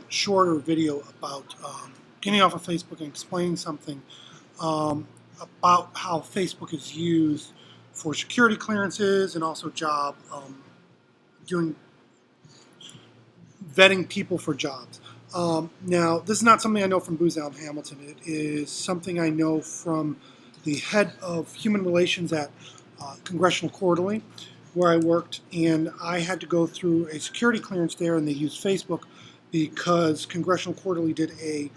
shorter video about getting off of Facebook and explaining something about how Facebook is used for security clearances and also job doing vetting people for jobs. Now, this is not something I know from Booz Allen Hamilton. It is something I know from the head of human relations at Congressional Quarterly, where I worked, and I had to go through a security clearance there, and they used Facebook because Congressional Quarterly did a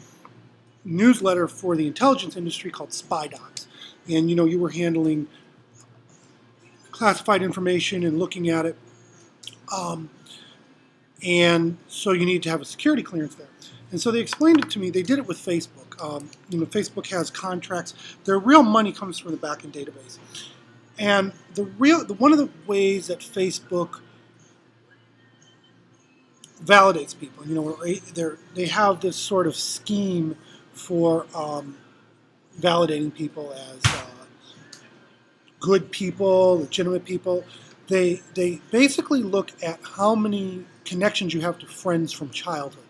newsletter for the intelligence industry called Spy Docs. And you were handling classified information and looking at it. And so you need to have a security clearance there. And so they explained it to me. They did it with Facebook. Facebook has contracts. Their real money comes from the backend database. And one of the ways that Facebook validates people, they have this sort of scheme for validating people as good people, legitimate people. They basically look at how many connections you have to friends from childhood,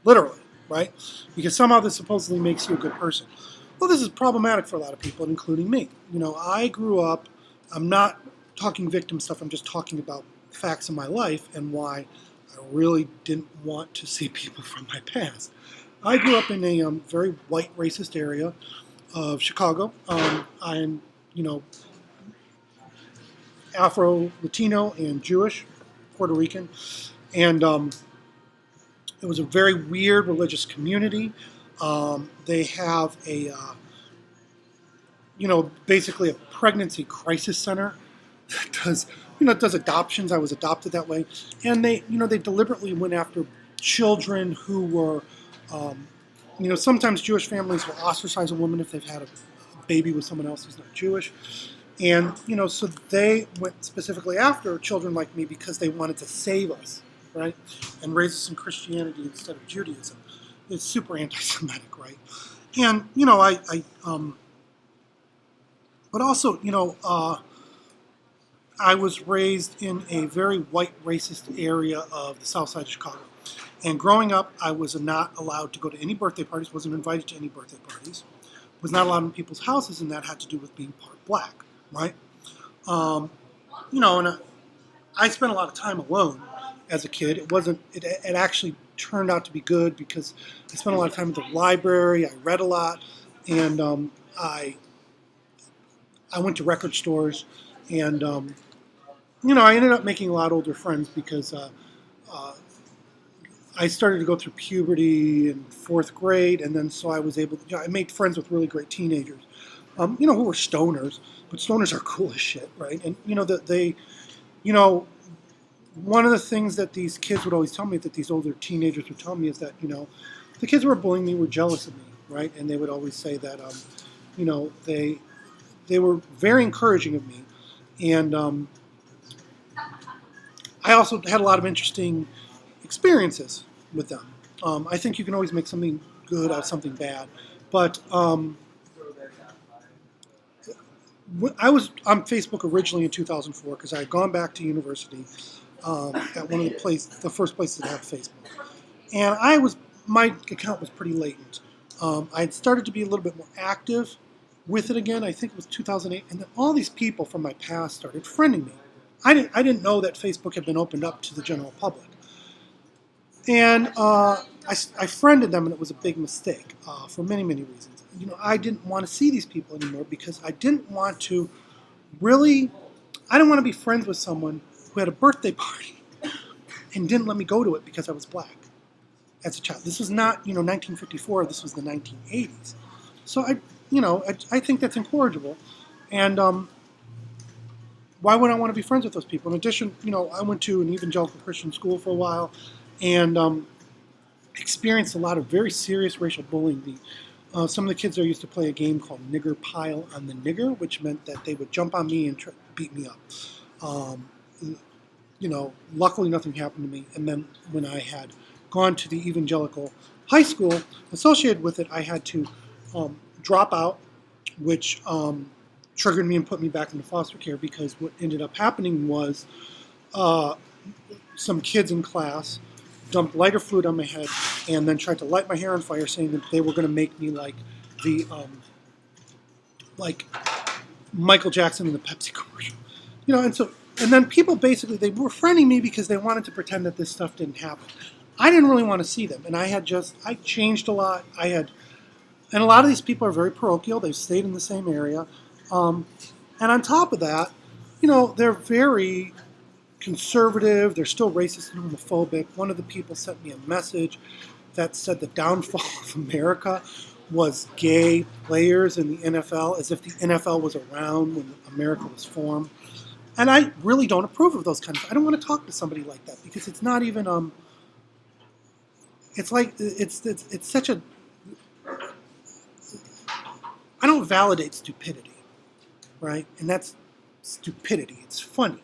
literally, right? Because somehow this supposedly makes you a good person. Well, this is problematic for a lot of people, including me. I grew up, I'm not talking victim stuff, I'm just talking about facts in my life and why I really didn't want to see people from my past. I grew up in a very white racist area of Chicago. I'm, Afro-Latino and Jewish, Puerto Rican, and it was a very weird religious community. They have basically a pregnancy crisis center that does adoptions. I was adopted that way, and they deliberately went after children who were, sometimes Jewish families will ostracize a woman if they've had a baby with someone else who's not Jewish. And, so they went specifically after children like me because they wanted to save us, right? And raise us in Christianity instead of Judaism. It's super anti-Semitic, right? And, but also, I was raised in a very white racist area of the south side of Chicago. And growing up, I was not allowed to go to any birthday parties, wasn't invited to any birthday parties, was not allowed in people's houses, and that had to do with being part black. Right? And I spent a lot of time alone as a kid. It actually turned out to be good because I spent a lot of time at the library. I read a lot, and I went to record stores, and I ended up making a lot of older friends because I started to go through puberty in fourth grade, and then so I was able to. I made friends with really great teenagers, who were stoners. But stoners are cool as shit, right? And one of the things that these kids would always tell me, that these older teenagers would tell me, is that the kids who were bullying me were jealous of me, right? And they would always say that they were very encouraging of me, and I also had a lot of interesting experiences with them. I think you can always make something good out of something bad, but I was on Facebook originally in 2004 because I had gone back to university at one of the first places that had Facebook, and my account was pretty latent. I had started to be a little bit more active with it again. I think it was 2008, and then all these people from my past started friending me. I didn't know that Facebook had been opened up to the general public, and I friended them, and it was a big mistake for many reasons. I didn't want to see these people anymore because I didn't want to be friends with someone who had a birthday party and didn't let me go to it because I was black as a child. This was not, 1954, this was the 1980s. So I think that's incorrigible. And why would I want to be friends with those people? In addition, I went to an evangelical Christian school for a while and experienced a lot of very serious racial bullying. Some of the kids there used to play a game called Nigger Pile on the Nigger, which meant that they would jump on me and beat me up. Luckily nothing happened to me. And then when I had gone to the evangelical high school associated with it, I had to drop out, which triggered me and put me back into foster care because what ended up happening was some kids in class dumped lighter fluid on my head, and then tried to light my hair on fire, saying that they were going to make me like the like Michael Jackson in the Pepsi commercial, and then people basically they were friending me because they wanted to pretend that this stuff didn't happen. I didn't really want to see them, and I changed a lot. And a lot of these people are very parochial. They've stayed in the same area, and on top of that, they're very conservative. They're still racist and homophobic. One of the people sent me a message that said the downfall of America was gay players in the NFL, as if the NFL was around when America was formed. And I really don't approve of those kinds of. I don't want to talk to somebody like that because it's not even. It's like it's such a. I don't validate stupidity, right? And that's stupidity. It's funny,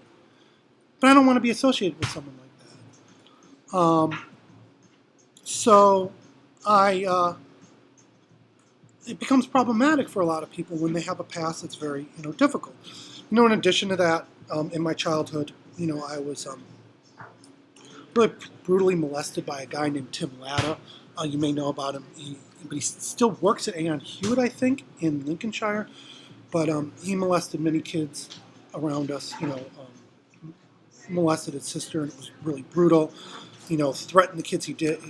but I don't want to be associated with someone like that. So it becomes problematic for a lot of people when they have a past that's very, difficult. In addition to that, in my childhood, I was really brutally molested by a guy named Tim Latta. You may know about him, but he still works at Aon Hewitt, I think, in Lincolnshire. But he molested many kids around us, molested his sister, and it was really brutal. Threatened the kids he did,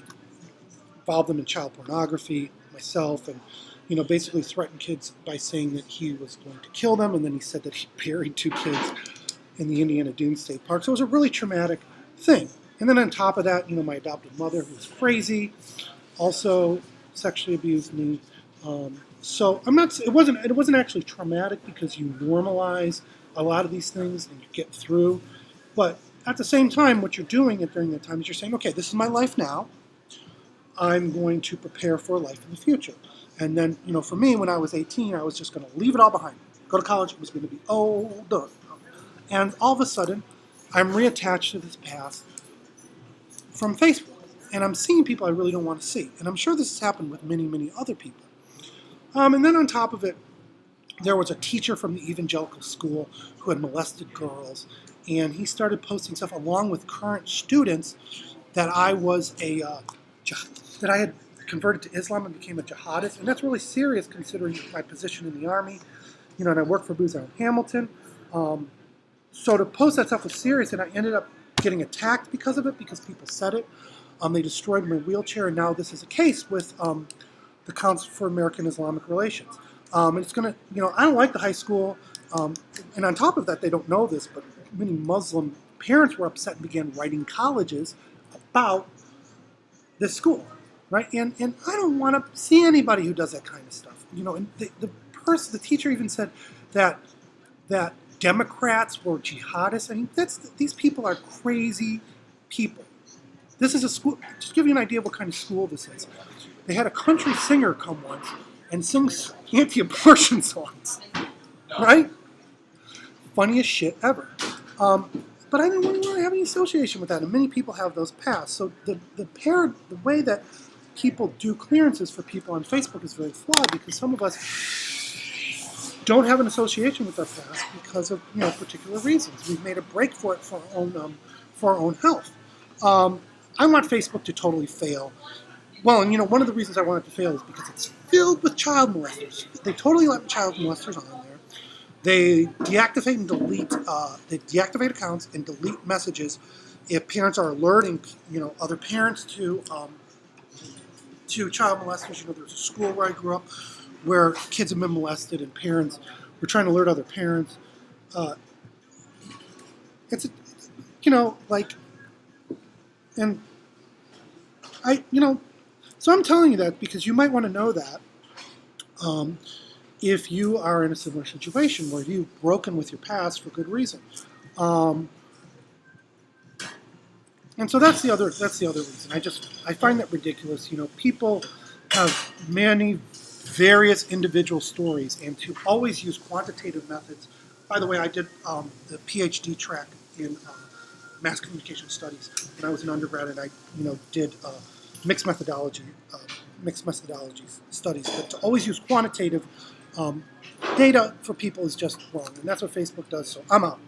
involved them in child pornography, myself, and basically threatened kids by saying that he was going to kill them, and then he said that he buried 2 kids in the Indiana Dunes State Park. So it was a really traumatic thing. And then on top of that, my adopted mother, who was crazy, also sexually abused me. So I'm not. It wasn't actually traumatic because you normalize a lot of these things and you get through. But at the same time, what you're doing during that time is you're saying, okay, this is my life now. I'm going to prepare for a life in the future. And then, for me, when I was 18, I was just going to leave it all behind. Go to college. It was going to be done. And all of a sudden, I'm reattached to this past from Facebook. And I'm seeing people I really don't want to see. And I'm sure this has happened with many, many other people. And then on top of it, there was a teacher from the evangelical school who had molested girls. And he started posting stuff along with current students that I was that I had converted to Islam and became a jihadist. And that's really serious considering my position in the army. And I worked for Booz Allen Hamilton. So to post that stuff was serious, and I ended up getting attacked because of it, because people said it. They destroyed my wheelchair, and now this is a case with the Council for American Islamic Relations. And it's going to, I don't like the high school. And on top of that, they don't know this, but many Muslim parents were upset and began writing colleges about this school, right? And I don't want to see anybody who does that kind of stuff. And the teacher even said that Democrats were jihadists. I mean, these people are crazy people. This is a school, just to give you an idea of what kind of school this is. They had a country singer come once and sing anti-abortion songs, right? Funniest shit ever. But I didn't really want to have any association with that, and many people have those pasts. So the way that people do clearances for people on Facebook is very flawed, because some of us don't have an association with our past because of particular reasons. We've made a break for it for our own health. I want Facebook to totally fail. Well, and one of the reasons I want it to fail is because it's filled with child molesters. They totally let child molesters on there. They deactivate and delete. They deactivate accounts and delete messages if parents are alerting other parents to child molesters. There's a school where I grew up where kids have been molested and parents were trying to alert other parents. And so I'm telling you that because you might want to know that if you are in a similar situation where you've broken with your past for good reason. And so that's the other reason. I find that ridiculous. People have many various individual stories, and to always use quantitative methods. By the way, I did the PhD track in mass communication studies when I was an undergrad, and I did mixed methodology studies. But to always use quantitative data for people is just wrong, and that's what Facebook does. So I'm out.